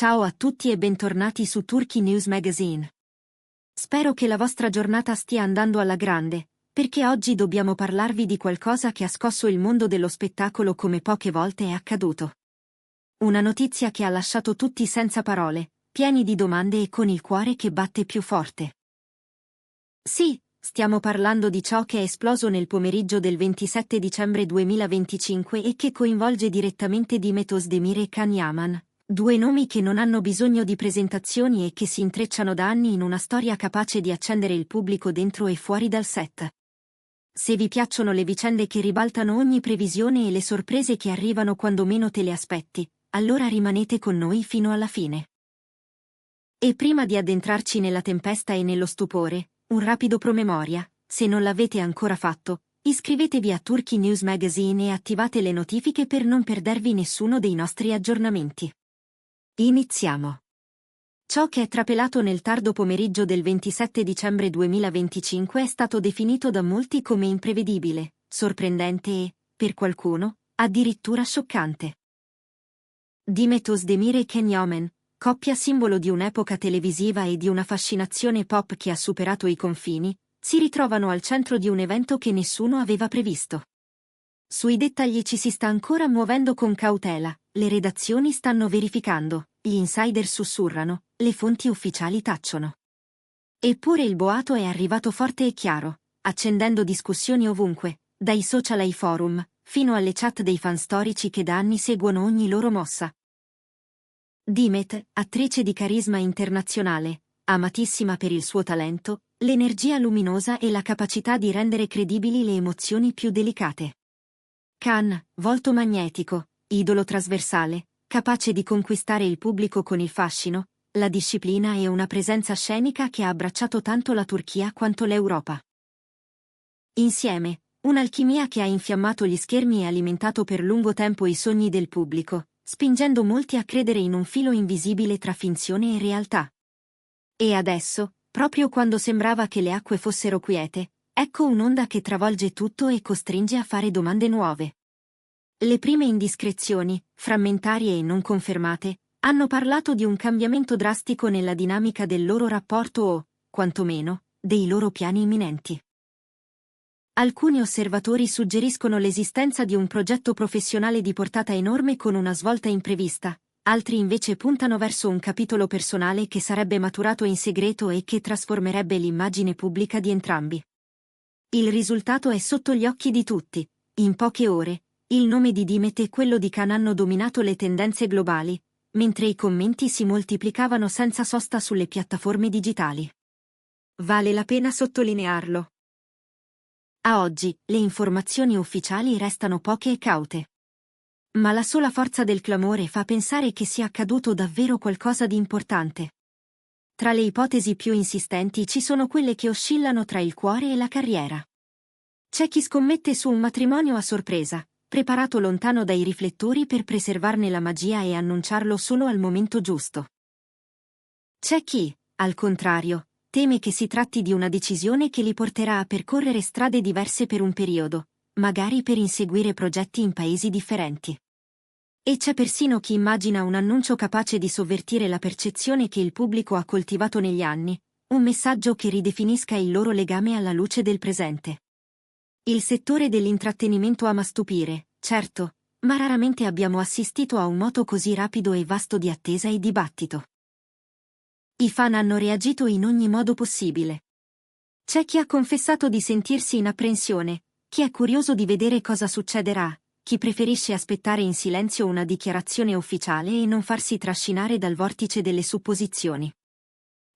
Ciao a tutti e bentornati su Turkey News Magazine. Spero che la vostra giornata stia andando alla grande, perché oggi dobbiamo parlarvi di qualcosa che ha scosso il mondo dello spettacolo come poche volte è accaduto. Una notizia che ha lasciato tutti senza parole, pieni di domande e con il cuore che batte più forte. Sì, stiamo parlando di ciò che è esploso nel pomeriggio del 27 dicembre 2025 e che coinvolge direttamente Demet Özdemir e Can Yaman. Due nomi che non hanno bisogno di presentazioni e che si intrecciano da anni in una storia capace di accendere il pubblico dentro e fuori dal set. Se vi piacciono le vicende che ribaltano ogni previsione e le sorprese che arrivano quando meno te le aspetti, allora rimanete con noi fino alla fine. E prima di addentrarci nella tempesta e nello stupore, un rapido promemoria: se non l'avete ancora fatto, iscrivetevi a Turkey News Magazine e attivate le notifiche per non perdervi nessuno dei nostri aggiornamenti. Iniziamo. Ciò che è trapelato nel tardo pomeriggio del 27 dicembre 2025 è stato definito da molti come imprevedibile, sorprendente e, per qualcuno, addirittura scioccante. Demet Özdemir e Can Yaman, coppia simbolo di un'epoca televisiva e di una fascinazione pop che ha superato i confini, si ritrovano al centro di un evento che nessuno aveva previsto. Sui dettagli ci si sta ancora muovendo con cautela, le redazioni stanno verificando, gli insider sussurrano, le fonti ufficiali tacciono. Eppure il boato è arrivato forte e chiaro, accendendo discussioni ovunque, dai social ai forum, fino alle chat dei fan storici che da anni seguono ogni loro mossa. Demet, attrice di carisma internazionale, amatissima per il suo talento, l'energia luminosa e la capacità di rendere credibili le emozioni più delicate. Can, volto magnetico, idolo trasversale, capace di conquistare il pubblico con il fascino, la disciplina e una presenza scenica che ha abbracciato tanto la Turchia quanto l'Europa. Insieme, un'alchimia che ha infiammato gli schermi e alimentato per lungo tempo i sogni del pubblico, spingendo molti a credere in un filo invisibile tra finzione e realtà. E adesso, proprio quando sembrava che le acque fossero quiete, ecco un'onda che travolge tutto e costringe a fare domande nuove. Le prime indiscrezioni, frammentarie e non confermate, hanno parlato di un cambiamento drastico nella dinamica del loro rapporto o, quantomeno, dei loro piani imminenti. Alcuni osservatori suggeriscono l'esistenza di un progetto professionale di portata enorme con una svolta imprevista, altri invece puntano verso un capitolo personale che sarebbe maturato in segreto e che trasformerebbe l'immagine pubblica di entrambi. Il risultato è sotto gli occhi di tutti. In poche ore, il nome di Demet e quello di Can hanno dominato le tendenze globali, mentre i commenti si moltiplicavano senza sosta sulle piattaforme digitali. Vale la pena sottolinearlo. A oggi, le informazioni ufficiali restano poche e caute. Ma la sola forza del clamore fa pensare che sia accaduto davvero qualcosa di importante. Tra le ipotesi più insistenti ci sono quelle che oscillano tra il cuore e la carriera. C'è chi scommette su un matrimonio a sorpresa, preparato lontano dai riflettori per preservarne la magia e annunciarlo solo al momento giusto. C'è chi, al contrario, teme che si tratti di una decisione che li porterà a percorrere strade diverse per un periodo, magari per inseguire progetti in paesi differenti. E c'è persino chi immagina un annuncio capace di sovvertire la percezione che il pubblico ha coltivato negli anni, un messaggio che ridefinisca il loro legame alla luce del presente. Il settore dell'intrattenimento ama stupire, certo, ma raramente abbiamo assistito a un moto così rapido e vasto di attesa e dibattito. I fan hanno reagito in ogni modo possibile. C'è chi ha confessato di sentirsi in apprensione, chi è curioso di vedere cosa succederà, chi preferisce aspettare in silenzio una dichiarazione ufficiale e non farsi trascinare dal vortice delle supposizioni.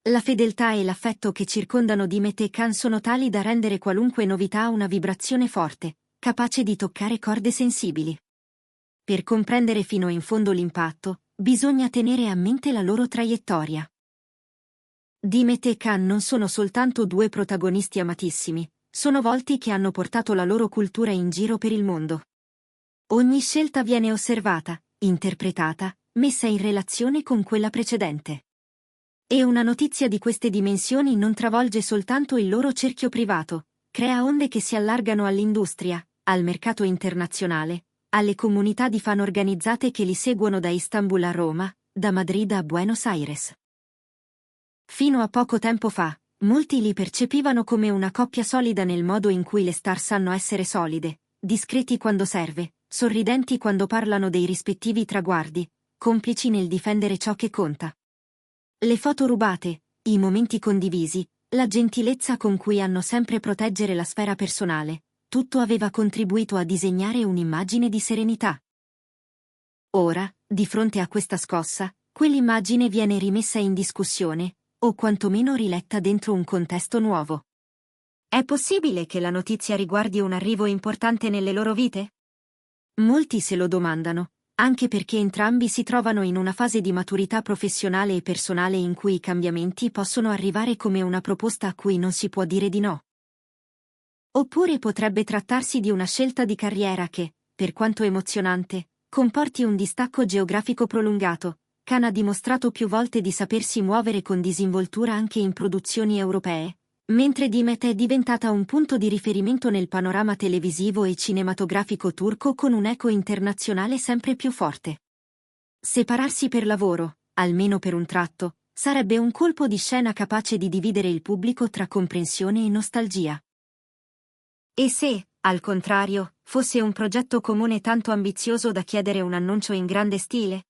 La fedeltà e l'affetto che circondano Demet e Can sono tali da rendere qualunque novità una vibrazione forte, capace di toccare corde sensibili. Per comprendere fino in fondo l'impatto, bisogna tenere a mente la loro traiettoria. Demet e Can non sono soltanto due protagonisti amatissimi, sono volti che hanno portato la loro cultura in giro per il mondo. Ogni scelta viene osservata, interpretata, messa in relazione con quella precedente. E una notizia di queste dimensioni non travolge soltanto il loro cerchio privato, crea onde che si allargano all'industria, al mercato internazionale, alle comunità di fan organizzate che li seguono da Istanbul a Roma, da Madrid a Buenos Aires. Fino a poco tempo fa, molti li percepivano come una coppia solida nel modo in cui le star sanno essere solide, discreti quando serve, sorridenti quando parlano dei rispettivi traguardi, complici nel difendere ciò che conta. Le foto rubate, i momenti condivisi, la gentilezza con cui hanno sempre proteggere la sfera personale, tutto aveva contribuito a disegnare un'immagine di serenità. Ora, di fronte a questa scossa, quell'immagine viene rimessa in discussione, o quantomeno riletta dentro un contesto nuovo. È possibile che la notizia riguardi un arrivo importante nelle loro vite? Molti se lo domandano, anche perché entrambi si trovano in una fase di maturità professionale e personale in cui i cambiamenti possono arrivare come una proposta a cui non si può dire di no. Oppure potrebbe trattarsi di una scelta di carriera che, per quanto emozionante, comporti un distacco geografico prolungato. Khan ha dimostrato più volte di sapersi muovere con disinvoltura anche in produzioni europee, mentre Demet è diventata un punto di riferimento nel panorama televisivo e cinematografico turco con un eco internazionale sempre più forte. Separarsi per lavoro, almeno per un tratto, sarebbe un colpo di scena capace di dividere il pubblico tra comprensione e nostalgia. E se, al contrario, fosse un progetto comune tanto ambizioso da chiedere un annuncio in grande stile?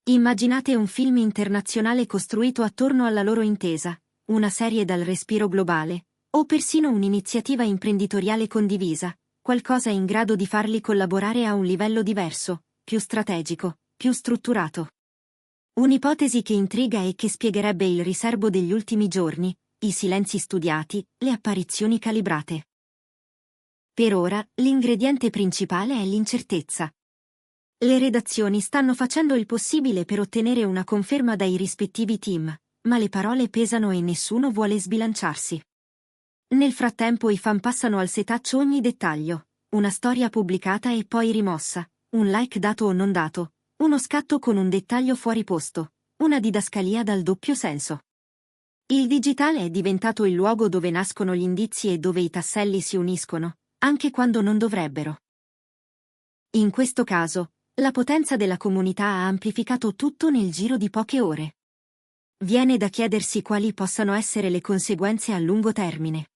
Immaginate un film internazionale costruito attorno alla loro intesa, una serie dal respiro globale, o persino un'iniziativa imprenditoriale condivisa, qualcosa in grado di farli collaborare a un livello diverso, più strategico, più strutturato. Un'ipotesi che intriga e che spiegherebbe il riserbo degli ultimi giorni, i silenzi studiati, le apparizioni calibrate. Per ora, l'ingrediente principale è l'incertezza. Le redazioni stanno facendo il possibile per ottenere una conferma dai rispettivi team, ma le parole pesano e nessuno vuole sbilanciarsi. Nel frattempo i fan passano al setaccio ogni dettaglio, una storia pubblicata e poi rimossa, un like dato o non dato, uno scatto con un dettaglio fuori posto, una didascalia dal doppio senso. Il digitale è diventato il luogo dove nascono gli indizi e dove i tasselli si uniscono, anche quando non dovrebbero. In questo caso, la potenza della comunità ha amplificato tutto nel giro di poche ore. Viene da chiedersi quali possano essere le conseguenze a lungo termine.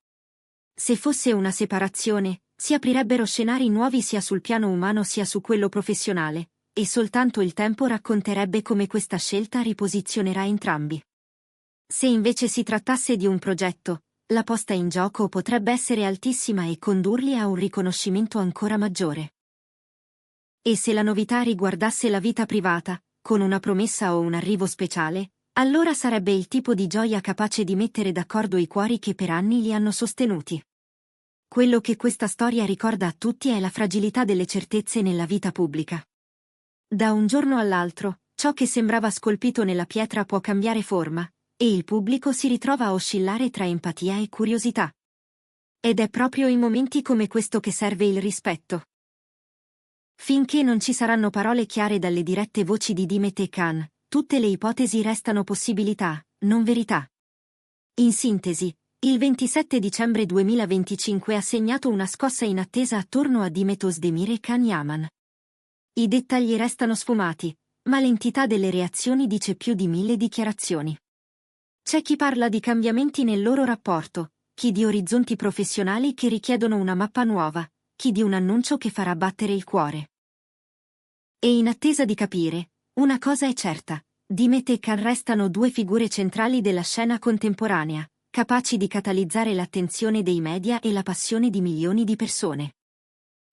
Se fosse una separazione, si aprirebbero scenari nuovi sia sul piano umano sia su quello professionale, e soltanto il tempo racconterebbe come questa scelta riposizionerà entrambi. Se invece si trattasse di un progetto, la posta in gioco potrebbe essere altissima e condurli a un riconoscimento ancora maggiore. E se la novità riguardasse la vita privata, con una promessa o un arrivo speciale, allora sarebbe il tipo di gioia capace di mettere d'accordo i cuori che per anni li hanno sostenuti. Quello che questa storia ricorda a tutti è la fragilità delle certezze nella vita pubblica. Da un giorno all'altro, ciò che sembrava scolpito nella pietra può cambiare forma, e il pubblico si ritrova a oscillare tra empatia e curiosità. Ed è proprio in momenti come questo che serve il rispetto. Finché non ci saranno parole chiare dalle dirette voci di Demet e Khan, tutte le ipotesi restano possibilità, non verità. In sintesi, il 27 dicembre 2025 ha segnato una scossa inattesa attorno a Demet Özdemir e Khan Yaman. I dettagli restano sfumati, ma l'entità delle reazioni dice più di 1000 dichiarazioni. C'è chi parla di cambiamenti nel loro rapporto, chi di orizzonti professionali che richiedono una mappa nuova, chi di un annuncio che farà battere il cuore. E in attesa di capire, una cosa è certa, Demet e Khan restano due figure centrali della scena contemporanea, capaci di catalizzare l'attenzione dei media e la passione di milioni di persone.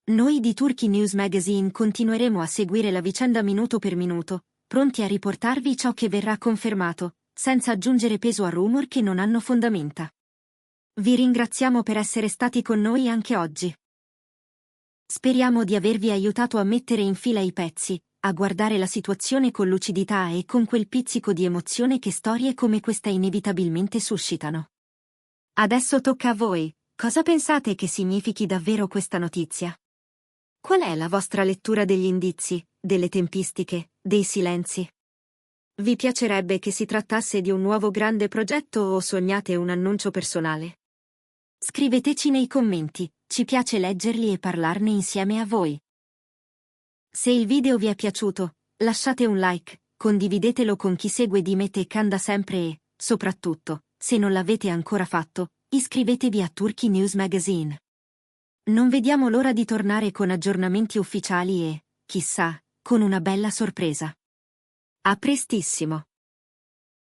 Noi di Turkey News Magazine continueremo a seguire la vicenda minuto per minuto, pronti a riportarvi ciò che verrà confermato, senza aggiungere peso a rumor che non hanno fondamenta. Vi ringraziamo per essere stati con noi anche oggi. Speriamo di avervi aiutato a mettere in fila i pezzi, a guardare la situazione con lucidità e con quel pizzico di emozione che storie come questa inevitabilmente suscitano. Adesso tocca a voi, cosa pensate che significhi davvero questa notizia? Qual è la vostra lettura degli indizi, delle tempistiche, dei silenzi? Vi piacerebbe che si trattasse di un nuovo grande progetto o sognate un annuncio personale? Scriveteci nei commenti, ci piace leggerli e parlarne insieme a voi. Se il video vi è piaciuto, lasciate un like, condividetelo con chi segue Dimet e Khan da sempre e, soprattutto, se non l'avete ancora fatto, iscrivetevi a Turkey News Magazine. Non vediamo l'ora di tornare con aggiornamenti ufficiali e, chissà, con una bella sorpresa. A prestissimo!